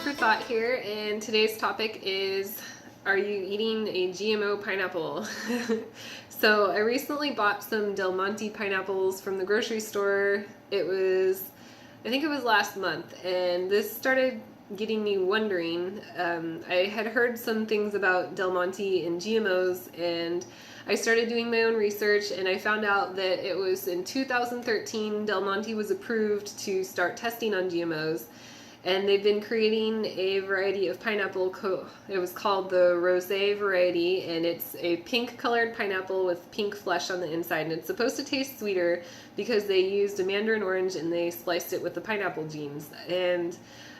for thought here, and today's topic is, are you eating a GMO pineapple? So I recently bought some Del Monte pineapples from the grocery store. I think it was last month, and this started getting me wondering. I had heard some things about Del Monte and GMOs, and I started doing my own research, and I found out that it was in 2013 Del Monte was approved to start testing on GMOs. And they've been creating a variety of pineapple. It was called the Rosé variety, and it's a pink colored pineapple with pink flesh on the inside. And it's supposed to taste sweeter because they used a mandarin orange and they spliced it with the pineapple genes. And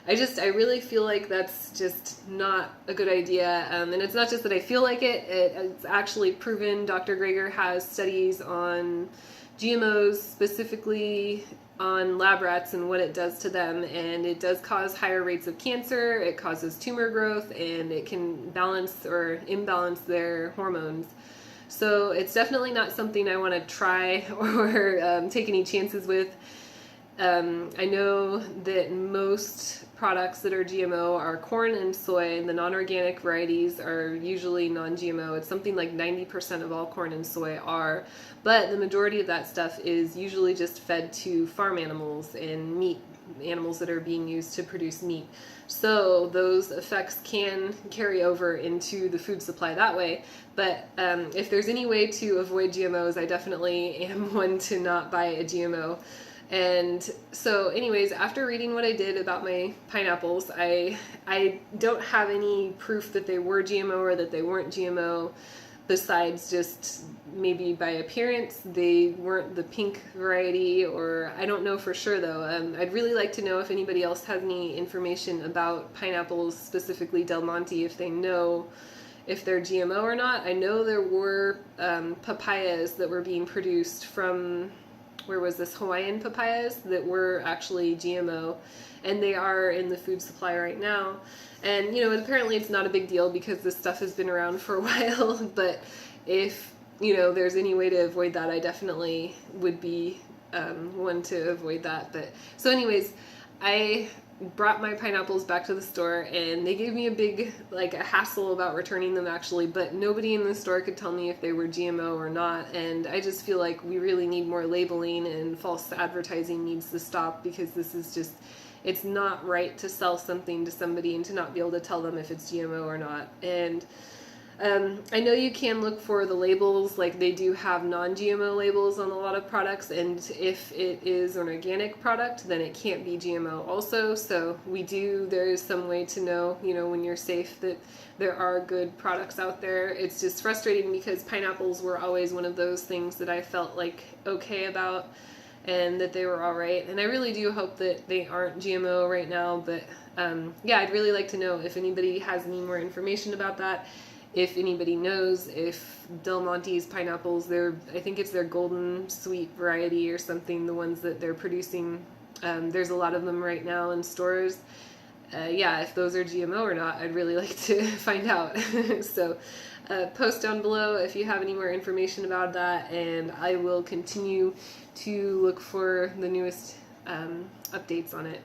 I really feel like that's just not a good idea. And it's not just that I feel like it, it's actually proven. Dr. Greger has studies on GMOs, specifically on lab rats and what it does to them, and it does cause higher rates of cancer, it causes tumor growth, and it can balance or imbalance their hormones. So it's definitely not something I want to try or take any chances with. I know that most products that are GMO are corn and soy, and the non-organic varieties are usually non-GMO. It's something like 90% of all corn and soy are, but the majority of that stuff is usually just fed to farm animals and meat animals that are being used to produce meat. So those effects can carry over into the food supply that way. But if there's any way to avoid GMOs, I definitely am one to not buy a GMO. And so anyways, after reading what I did about my pineapples, I don't have any proof that they were GMO or that they weren't GMO, besides just maybe by appearance they weren't the pink variety, or I don't know for sure though. I'd really like to know if anybody else has any information about pineapples, specifically Del Monte, if they know if they're GMO or not. I know there were papayas that were being produced from, where was this, Hawaiian papayas that were actually GMO, and they are in the food supply right now. And apparently it's not a big deal because this stuff has been around for a while, but if there's any way to avoid that, I definitely would be one to avoid that. But so anyways, I brought my pineapples back to the store, and they gave me a hassle about returning them actually, but nobody in the store could tell me if they were GMO or not. And I just feel like we really need more labeling, and false advertising needs to stop, because this is just, it's not right to sell something to somebody and to not be able to tell them if it's GMO or not. And I know you can look for the labels, like they do have non-GMO labels on a lot of products, and if it is an organic product, then it can't be GMO also. So there is some way to know, when you're safe, that there are good products out there. It's just frustrating because pineapples were always one of those things that I felt like okay about, and that they were all right. And I really do hope that they aren't GMO right now, but yeah, I'd really like to know if anybody has any more information about that. If anybody knows if Del Monte's pineapples, I think it's their golden sweet variety or something, the ones that they're producing, there's a lot of them right now in stores. Yeah, if those are GMO or not, I'd really like to find out. So post down below if you have any more information about that, and I will continue to look for the newest updates on it.